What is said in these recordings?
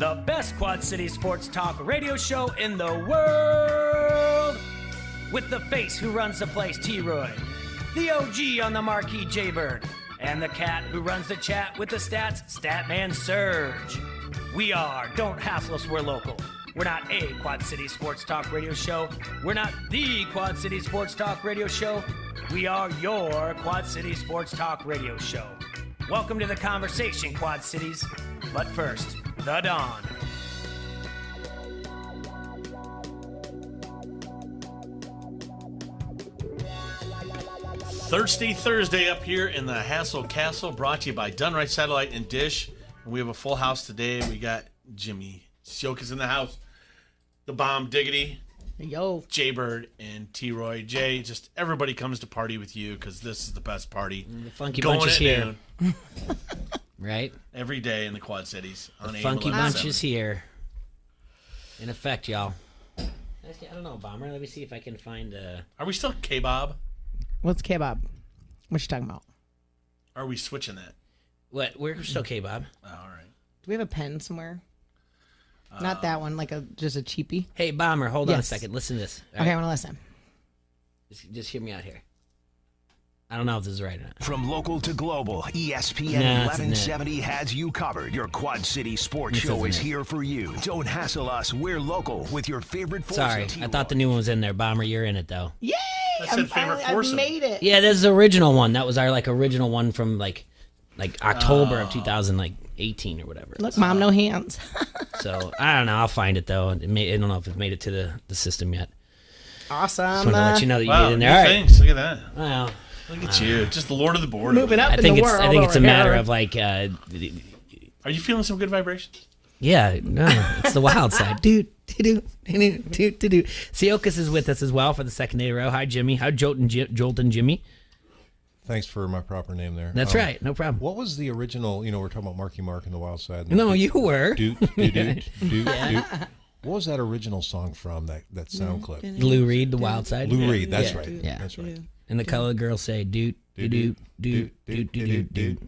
the best Quad City sports talk radio show in the world. With the face who runs the place, T-Roy, the OG on the marquee, Jaybird, and the cat who runs the chat with the stats, Statman Surge. We are Don't Hassle Us, We're Local. We're not a Quad City sports talk radio show. We're not the Quad City sports talk radio show. We are your Quad City sports talk radio show. Welcome to the conversation, Quad Cities. But first, the Dawn. Thirsty Thursday up here in the Hassle Castle, brought to you by Dunright Satellite and Dish. And we have a full house today. We got Jimmy Siokas in the house, the Bomb Diggity, Yo, Jaybird, and T-Roy. Jay, just everybody comes to party with you because this is the best party. The Funky Bunch is here. Right? Every day in the Quad Cities. The Funky Bunch is here. In effect, y'all. Actually, I don't know, Bomber. Let me see if I can find Are we still K-Bob? What's K-Bob? What you talking about? Are we switching that? What? We're still K-Bob. Oh, all right. Do we have a pen somewhere? Not that one, like just a cheapie. Hey, Bomber, hold on a Yes. second. Listen to this. All Okay, right? I want to listen. Just hear me out here. I don't know if this is right or not. From local to global, ESPN Nah, it's 1170 has you covered. Your Quad City sports This show isn't is it. here for you. Don't hassle us. We're local with your favorite force. Sorry, I thought the new one was in there. Bomber, you're in it, though. Yay! I said favorite foursome. I made it. Yeah, this is the original one. That was our original one from like October of 2018 or whatever. Look, Mom, no hands. So I don't know. I'll find it though. I don't know if it's made it to the system yet. Awesome. Just wanted to let you know that you Wow, made it in good there. All right. thanks. Look at that. Well, Look at you. Just the Lord of the Board. Moving up I in think the it's world. I think it's a over matter here. of like Are you feeling some good vibrations? yeah, no, it's the wild side. Dude. Siokas is with us as well for the second day in a row. Hi, Jimmy. Hi, Jolton Jimmy. Thanks for my proper name there. That's right. No problem. What was the original, we're talking about Marky Mark and the Wild Side. No, you were. Doot, doot, doot, doot, doot. What was that original song from, that sound clip? Lou Reed, the wild side. Lou Reed, that's right. Yeah. That's right. And the colored girls say doot doot doot doot doot doot.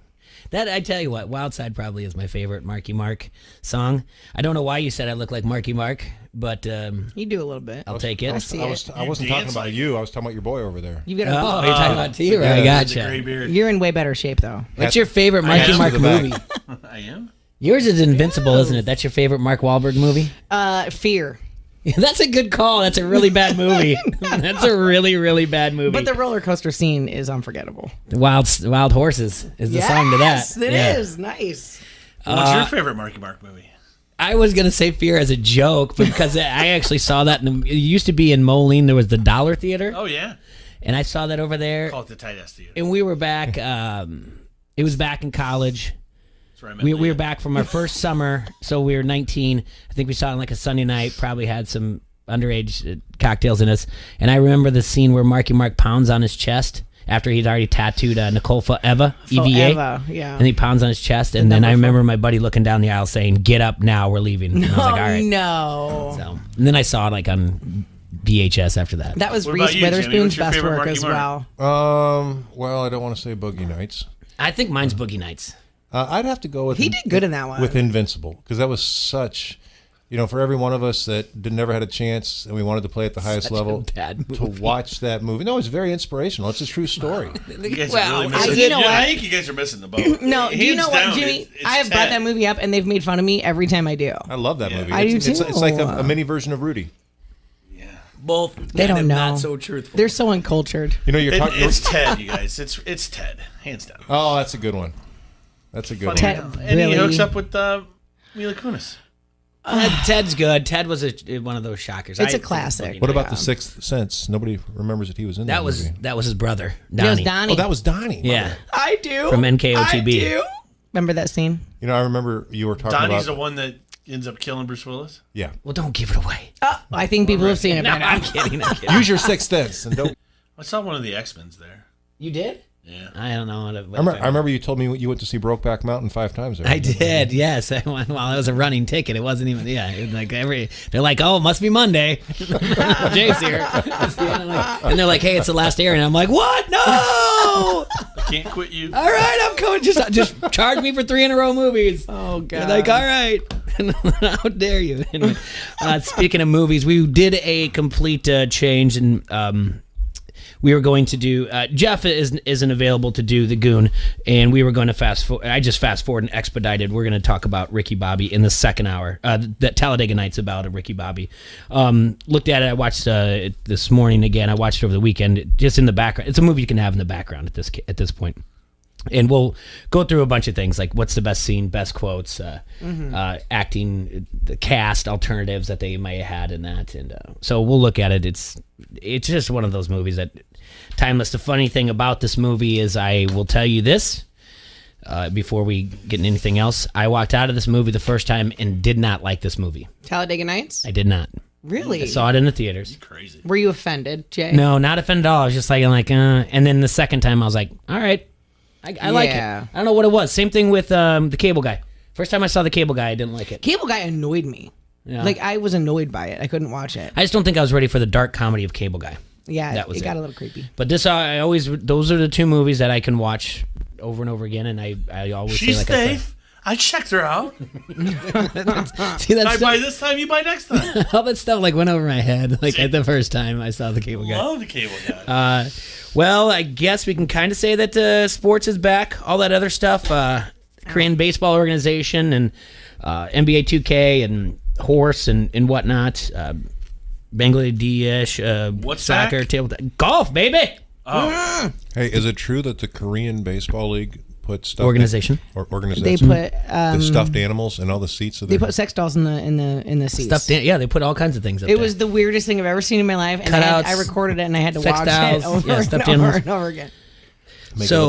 That, I tell you what, Wild Side probably is my favorite Marky Mark song. I don't know why you said I look like Marky Mark, but You do a little bit. I'll take it. I see I it. wasn't talking about you. I was talking about your boy over there. You got Oh, you're talking about T, right? I It's a gray gotcha. beard. You're in way better shape though. What's your favorite Marky am. Mark To the back. movie? I am? Yours is Invincible, isn't it? That's your favorite Mark Wahlberg movie? Fear. That's a good call. That's a really bad movie. That's a really, really bad movie. But the roller coaster scene is unforgettable. Wild Horses is the song to that. Yes, it Yeah. is. Nice. What's your favorite Marky Mark movie? I was going to say Fear as a joke, but because I actually saw that. It used to be in Moline. There was the Dollar Theater. Oh, yeah. And I saw that over there. Call it the Tight Ass Theater. And we were back. It was back in college. That's where I met We Leah. were back from our first summer, so we were 19. I think we saw it on like a Sunday night. Probably had some underage cocktails in us. And I remember the scene where Marky Mark pounds on his chest after he'd already tattooed Nicole Forever, EVA. Forever, yeah. And he pounds on his chest. And then I remember my buddy looking down the aisle saying, "Get up now, we're leaving." And I was like, all right. No. So, and then I saw it like on VHS after that. That was What about Reese you, Jimmy? What's Witherspoon's your best favorite work Marky as Mark? well. Well, I don't want to say Boogie Nights. I think mine's Boogie Nights. I'd have to go with He did good in that one. with Invincible, because that was such, for every one of us that never had a chance and we wanted to play at the highest Such a level, bad to movie. watch that movie. No, it's very inspirational. It's a true story. You guys Well, are really missing you know it. what? I think you guys are missing the boat. No, do you Hands know what, down, Jimmy? it's I have brought 10. that movie up, and they've made fun of me every time I do. I love that Yeah. movie. I do it's, it's too. like a mini version of Rudy. Both. They don't know. Not so truthful. They're so uncultured. You're talking. It's Ted, you guys. It's Ted, hands down. Oh, that's a good one. That's a good Funny one. Ted, how- and he really? hooks up with Mila Kunis. Ted's good. Ted was one of those shockers. It's a a classic. What about The Sixth Sense? Nobody remembers that he was in that movie. That was his brother, That was Donnie. Donnie. Oh, that was Donnie. Yeah, I do. From NKOTB. I do. Remember that scene? I remember you were talking Donnie's the about. one that ends up killing Bruce Willis. Yeah. Well, don't give it away. I think people have seen it by now. I'm kidding. I'm kidding. Use your sixth sense and don't. I saw one of the X-Men's there. You did? Yeah. I don't know. I remember you told me you went to see Brokeback Mountain 5 times. There. I did, yes. I went, well, it was a running ticket. It wasn't even, it was like they're like, oh, it must be Monday. Jay's here. And they're like, hey, it's the last airing. And I'm like, what? No! Can't quit you. All right, I'm going. Just charge me for 3 in a row movies. Oh, God. You're like, all right. How dare you? Anyway, speaking of movies, we did a complete change, and we were going to do. Jeff isn't available to do the Goon, and we were going to fast forward. I just fast forward and expedited. We're going to talk about Ricky Bobby in the second hour. That Talladega Nights about Ricky Bobby. Looked at it. I watched it this morning again. I watched it over the weekend, just in the background. It's a movie you can have in the background at this point. And we'll go through a bunch of things like what's the best scene, best quotes, acting, the cast alternatives that they may have had in that, and so we'll look at it. It's just one of those movies that timeless. The funny thing about this movie is, I will tell you this before we get into anything else. I walked out of this movie the first time and did not like this movie. Talladega Nights? I did not. Really? I saw it in the theaters. Crazy. Were you offended, Jay? No, not offended at all. I was just like, and then the second time I was like, all right. I like it. I don't know what it was. Same thing with the Cable Guy. First time I saw the Cable Guy, I didn't like it. Cable Guy annoyed me. Yeah. Like, I was annoyed by it. I couldn't watch it. I just don't think I was ready for the dark comedy of Cable Guy. Yeah, that was it got a little creepy. But those are the 2 movies that I can watch over and over again, and I always She's say, like safe. I checked her out. See, I buy this time, you buy next time. all that stuff like went over my head like at the first time I saw the Cable Guy. Love the Cable Guy. Well, I guess we can kind of say that sports is back. All that other stuff, Korean baseball organization and NBA 2K and horse and whatnot. Bangladesh, What's soccer, back? table golf, baby. Oh. Hey, is it true that the Korean Baseball League put stuff Organization. organization? They put the stuffed animals in all the seats of they their put sex dolls in the seats. Stuff. Yeah, they put all kinds of things up It there. was the weirdest thing I've ever seen in my life, and Cutouts, I recorded it and I had to sex watch dolls, it over yeah, and stuffed over animals. and over again. make So-